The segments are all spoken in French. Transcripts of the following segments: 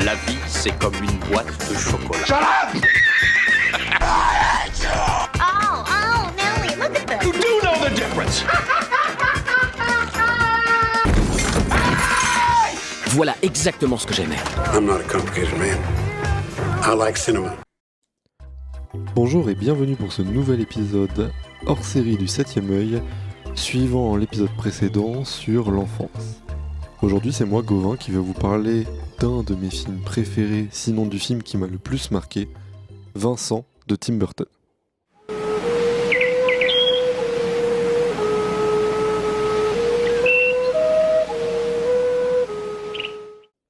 La vie, c'est comme une boîte de chocolat. Shut up! Oh, Nelly, look at this. You do know the difference! Voilà exactement ce que j'aimais. I'm not a complicated man. I like cinema. Bonjour et bienvenue pour ce nouvel épisode hors série du 7ème œil, suivant l'épisode précédent sur l'enfance. Aujourd'hui c'est moi Gauvin qui vais vous parler d'un de mes films préférés, sinon du film qui m'a le plus marqué, Vincent de Tim Burton.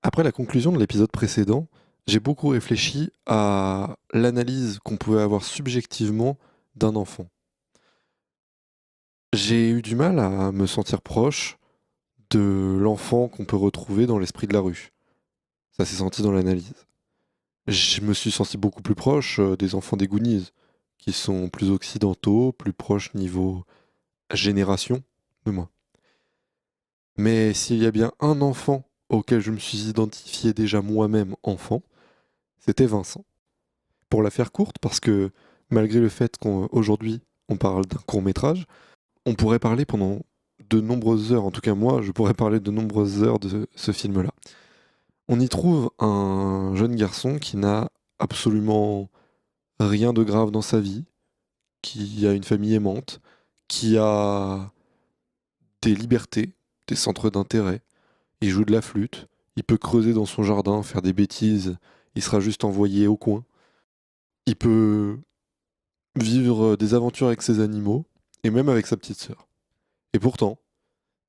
Après la conclusion de l'épisode précédent, j'ai beaucoup réfléchi à l'analyse qu'on pouvait avoir subjectivement d'un enfant. J'ai eu du mal à me sentir proche de l'enfant qu'on peut retrouver dans l'esprit de la rue. Ça s'est senti dans l'analyse. Je me suis senti beaucoup plus proche des enfants des Goonies, qui sont plus occidentaux, plus proches niveau génération de moi. Mais s'il y a bien un enfant auquel je me suis identifié déjà moi-même enfant, c'était Vincent. Pour la faire courte, parce que malgré le fait qu'aujourd'hui on parle d'un court-métrage, on pourrait parler pendant de nombreuses heures, en tout cas moi, je pourrais parler de nombreuses heures de ce film-là. On y trouve un jeune garçon qui n'a absolument rien de grave dans sa vie, qui a une famille aimante, qui a des libertés, des centres d'intérêt. Il joue de la flûte, il peut creuser dans son jardin, faire des bêtises, il sera juste envoyé au coin. Il peut vivre des aventures avec ses animaux, et même avec sa petite sœur. Et pourtant,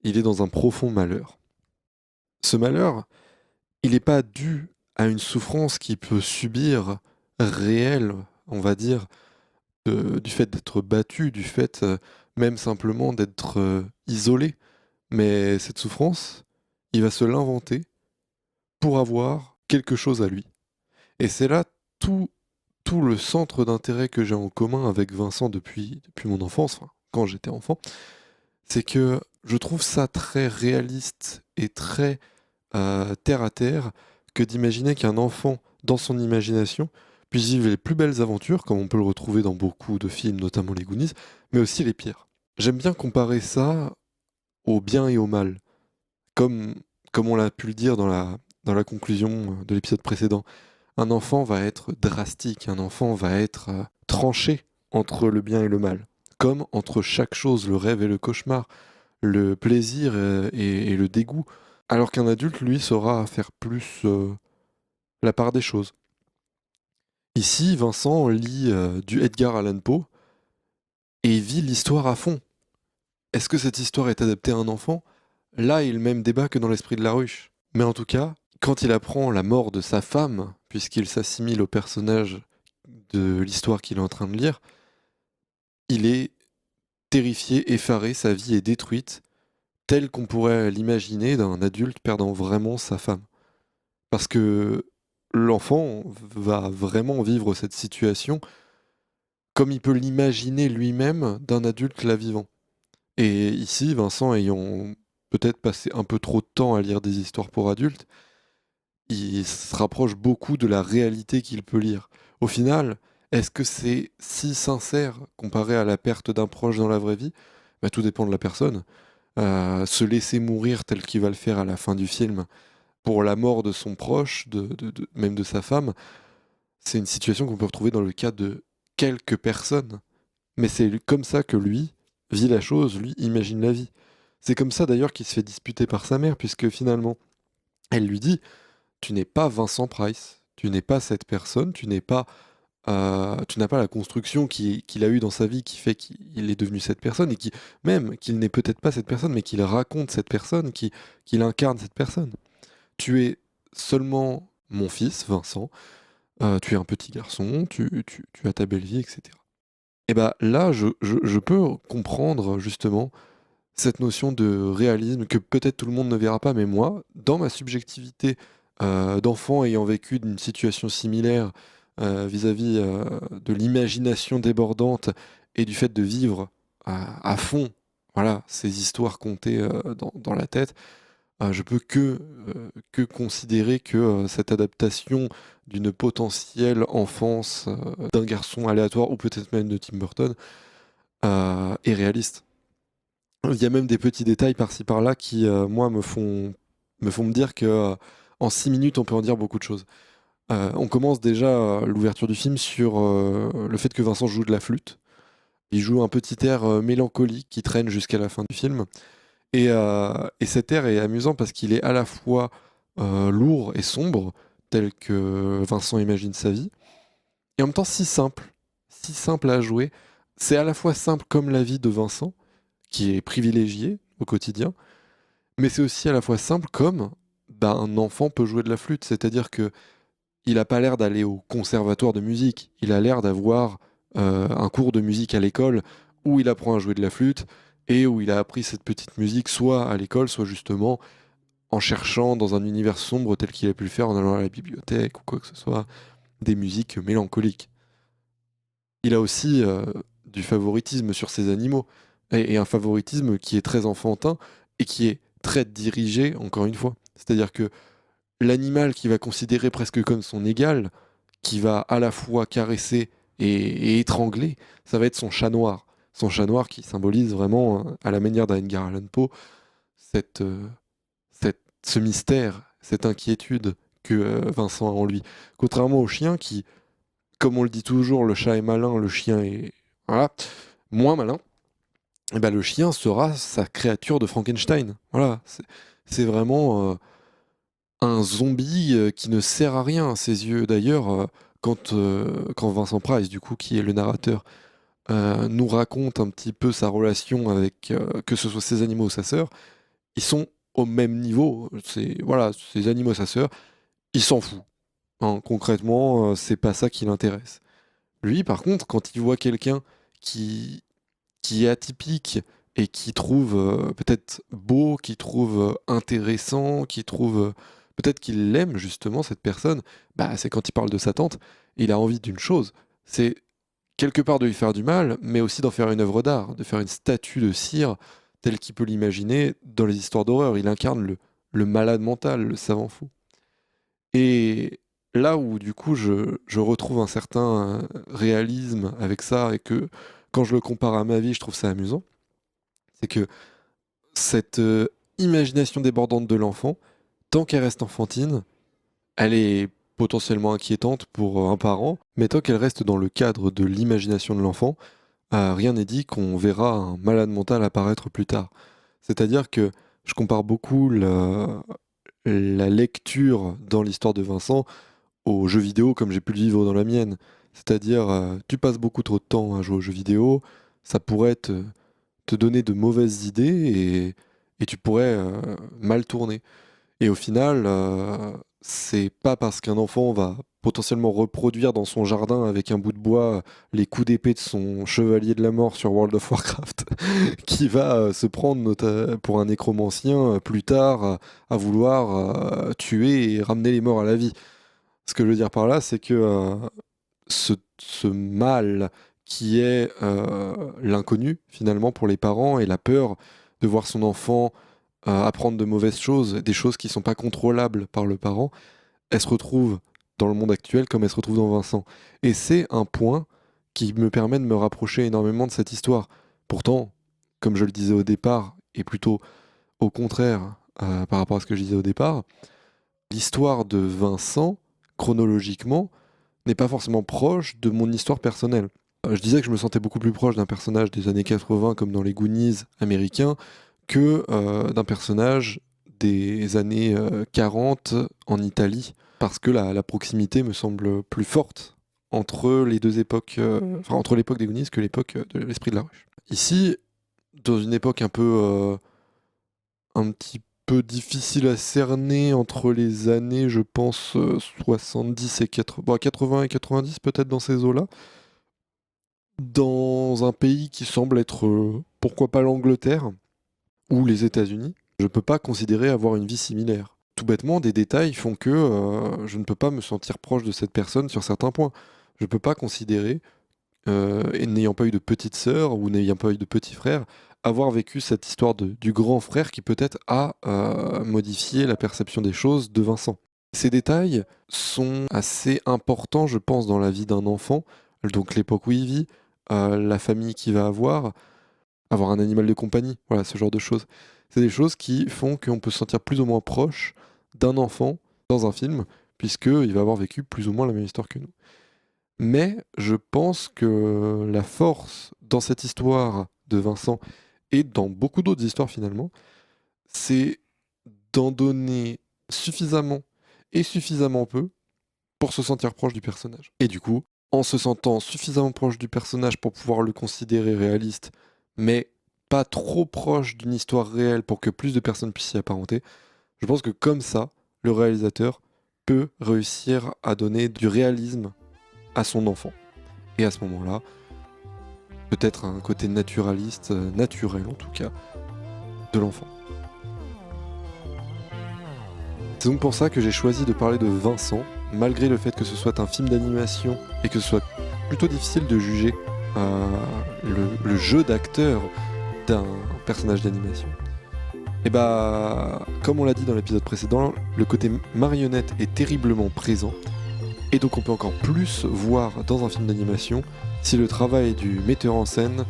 il est dans un profond malheur. Ce malheur, il n'est pas dû à une souffrance qu'il peut subir réelle, on va dire, du fait d'être battu, du fait même simplement d'être isolé. Mais cette souffrance, il va se l'inventer pour avoir quelque chose à lui. Et c'est là tout le centre d'intérêt que j'ai en commun avec Vincent depuis mon enfance, enfin, quand j'étais enfant, c'est que je trouve ça très réaliste et très terre à terre que d'imaginer qu'un enfant, dans son imagination, puisse vivre les plus belles aventures, comme on peut le retrouver dans beaucoup de films, notamment les Goonies, mais aussi les pires. J'aime bien comparer ça au bien et au mal, comme on l'a pu le dire dans la conclusion de l'épisode précédent. Un enfant va être drastique, un enfant va être tranché entre le bien et le mal, comme entre chaque chose, le rêve et le cauchemar, le plaisir et le dégoût, alors qu'un adulte, lui, saura faire plus la part des choses. Ici, Vincent lit du Edgar Allan Poe et vit l'histoire à fond. Est-ce que cette histoire est adaptée à un enfant ? Là est le même débat que dans l'esprit de la ruche. Mais en tout cas, quand il apprend la mort de sa femme, puisqu'il s'assimile au personnage de l'histoire qu'il est en train de lire, il est terrifié, effaré, sa vie est détruite, telle qu'on pourrait l'imaginer d'un adulte perdant vraiment sa femme. Parce que l'enfant va vraiment vivre cette situation comme il peut l'imaginer lui-même d'un adulte la vivant. Et ici, Vincent ayant peut-être passé un peu trop de temps à lire des histoires pour adultes, il se rapproche beaucoup de la réalité qu'il peut lire. Au final, est-ce que c'est si sincère comparé à la perte d'un proche dans la vraie vie ? Tout dépend de la personne. Se laisser mourir tel qu'il va le faire à la fin du film pour la mort de son proche, même de sa femme, c'est une situation qu'on peut retrouver dans le cas de quelques personnes. Mais c'est comme ça que lui vit la chose, lui imagine la vie. C'est comme ça d'ailleurs qu'il se fait disputer par sa mère, puisque finalement, elle lui dit « Tu n'es pas Vincent Price, tu n'es pas cette personne, tu n'as pas la construction qu'il a eue dans sa vie qui fait qu'il est devenu cette personne, et même qu'il n'est peut-être pas cette personne, mais qu'il raconte cette personne, qu'il incarne cette personne. Tu es seulement mon fils, Vincent, tu es un petit garçon, tu as ta belle vie, etc. » Et là, je peux comprendre justement cette notion de réalisme que peut-être tout le monde ne verra pas, mais moi, dans ma subjectivité d'enfant ayant vécu d'une situation similaire vis-à-vis de l'imagination débordante et du fait de vivre à fond, voilà, ces histoires contées dans la tête, je peux que considérer que cette adaptation d'une potentielle enfance d'un garçon aléatoire, ou peut-être même de Tim Burton, est réaliste. Il y a même des petits détails par-ci par-là qui, moi, me dire que en 6 minutes, on peut en dire beaucoup de choses. On commence déjà l'ouverture du film sur le fait que Vincent joue de la flûte. Il joue un petit air mélancolique qui traîne jusqu'à la fin du film. Et cet air est amusant parce qu'il est à la fois lourd et sombre, tel que Vincent imagine sa vie, et en même temps si simple à jouer. C'est à la fois simple comme la vie de Vincent, qui est privilégié au quotidien, mais c'est aussi à la fois simple comme un enfant peut jouer de la flûte. C'est-à-dire que il n'a pas l'air d'aller au conservatoire de musique, il a l'air d'avoir un cours de musique à l'école où il apprend à jouer de la flûte et où il a appris cette petite musique soit à l'école, soit justement en cherchant dans un univers sombre tel qu'il a pu le faire en allant à la bibliothèque ou quoi que ce soit, des musiques mélancoliques. Il a aussi du favoritisme sur ses animaux, et un favoritisme qui est très enfantin et qui est très dirigé, encore une fois. C'est-à-dire que l'animal qu'il va considérer presque comme son égal, qui va à la fois caresser et étrangler, ça va être son chat noir. Son chat noir qui symbolise vraiment, à la manière d'un Edgar Allan Poe, ce mystère, cette inquiétude que Vincent a en lui. Contrairement au chien qui, comme on le dit toujours, le chat est malin, le chien est voilà, moins malin, et ben le chien sera sa créature de Frankenstein. Voilà, c'est vraiment un zombie qui ne sert à rien à ses yeux. D'ailleurs, quand Vincent Price, du coup, qui est le narrateur, nous raconte un petit peu sa relation avec, que ce soit ses animaux ou sa sœur, ils sont au même niveau. Voilà, ses animaux, sa sœur, il s'en fout. Hein, concrètement, c'est pas ça qui l'intéresse. Lui, par contre, quand il voit quelqu'un qui, qui est atypique et qui trouve peut-être beau, qui trouve intéressant, qui trouve peut-être qu'il l'aime justement cette personne, bah c'est quand il parle de sa tante, il a envie d'une chose, c'est quelque part de lui faire du mal, mais aussi d'en faire une œuvre d'art, de faire une statue de cire telle qu'il peut l'imaginer dans les histoires d'horreur. Il incarne le malade mental, le savant fou. Et là où du coup je retrouve un certain réalisme avec ça et que quand je le compare à ma vie, je trouve ça amusant, c'est que cette imagination débordante de l'enfant, tant qu'elle reste enfantine, elle est potentiellement inquiétante pour un parent, mais tant qu'elle reste dans le cadre de l'imagination de l'enfant, rien n'est dit qu'on verra un malade mental apparaître plus tard. C'est-à-dire que je compare beaucoup la lecture dans l'histoire de Vincent aux jeux vidéo comme j'ai pu le vivre dans la mienne. C'est-à-dire, tu passes beaucoup trop de temps à jouer aux jeux vidéo, ça pourrait te donner de mauvaises idées et tu pourrais mal tourner. Et au final, c'est pas parce qu'un enfant va potentiellement reproduire dans son jardin avec un bout de bois les coups d'épée de son chevalier de la mort sur World of Warcraft qui va se prendre pour un nécromancien plus tard à vouloir tuer et ramener les morts à la vie. Ce que je veux dire par là, c'est que ce mal qui est l'inconnu finalement pour les parents et la peur de voir son enfant apprendre de mauvaises choses, des choses qui ne sont pas contrôlables par le parent, elle se retrouve dans le monde actuel comme elle se retrouve dans Vincent. Et c'est un point qui me permet de me rapprocher énormément de cette histoire. Pourtant, comme je le disais au départ, et plutôt au contraire par rapport à ce que je disais au départ, l'histoire de Vincent, chronologiquement, n'est pas forcément proche de mon histoire personnelle. Je disais que je me sentais beaucoup plus proche d'un personnage des années 80 comme dans les Goonies américains que d'un personnage des années 40 en Italie, parce que la proximité me semble plus forte entre les deux époques, enfin entre l'époque des Goonies que l'époque de l'Esprit de la Ruche. Ici, dans une époque un petit peu difficile à cerner entre les années, je pense, 70 et 80, bon, 80 et 90 peut-être dans ces eaux-là, dans un pays qui semble être, pourquoi pas l'Angleterre, ou les États-Unis, je ne peux pas considérer avoir une vie similaire. Tout bêtement, des détails font que je ne peux pas me sentir proche de cette personne sur certains points. Je ne peux pas considérer, et n'ayant pas eu de petite sœur ou n'ayant pas eu de petit frère, avoir vécu cette histoire du grand frère qui peut-être a modifié la perception des choses de Vincent. Ces détails sont assez importants, je pense, dans la vie d'un enfant, donc l'époque où il vit, la famille qu'il va avoir un animal de compagnie, voilà, ce genre de choses. C'est des choses qui font qu'on peut se sentir plus ou moins proche d'un enfant dans un film, puisqu'il va avoir vécu plus ou moins la même histoire que nous. Mais je pense que la force dans cette histoire de Vincent et dans beaucoup d'autres histoires finalement, c'est d'en donner suffisamment et suffisamment peu pour se sentir proche du personnage. Et du coup, en se sentant suffisamment proche du personnage pour pouvoir le considérer réaliste, mais pas trop proche d'une histoire réelle pour que plus de personnes puissent s'y apparenter, je pense que comme ça, le réalisateur peut réussir à donner du réalisme à son enfant. Et à ce moment-là, peut-être un côté naturaliste, naturel en tout cas, de l'enfant. C'est donc pour ça que j'ai choisi de parler de Vincent, malgré le fait que ce soit un film d'animation et que ce soit plutôt difficile de juger le jeu d'acteur d'un personnage d'animation. Et bah, comme on l'a dit dans l'épisode précédent, le côté marionnette est terriblement présent, et donc on peut encore plus voir dans un film d'animation si le travail du metteur en scène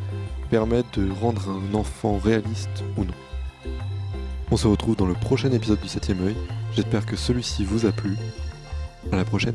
permet de rendre un enfant réaliste ou non. On se retrouve dans le prochain épisode du 7e œil. J'espère que celui-ci vous a plu. À la prochaine.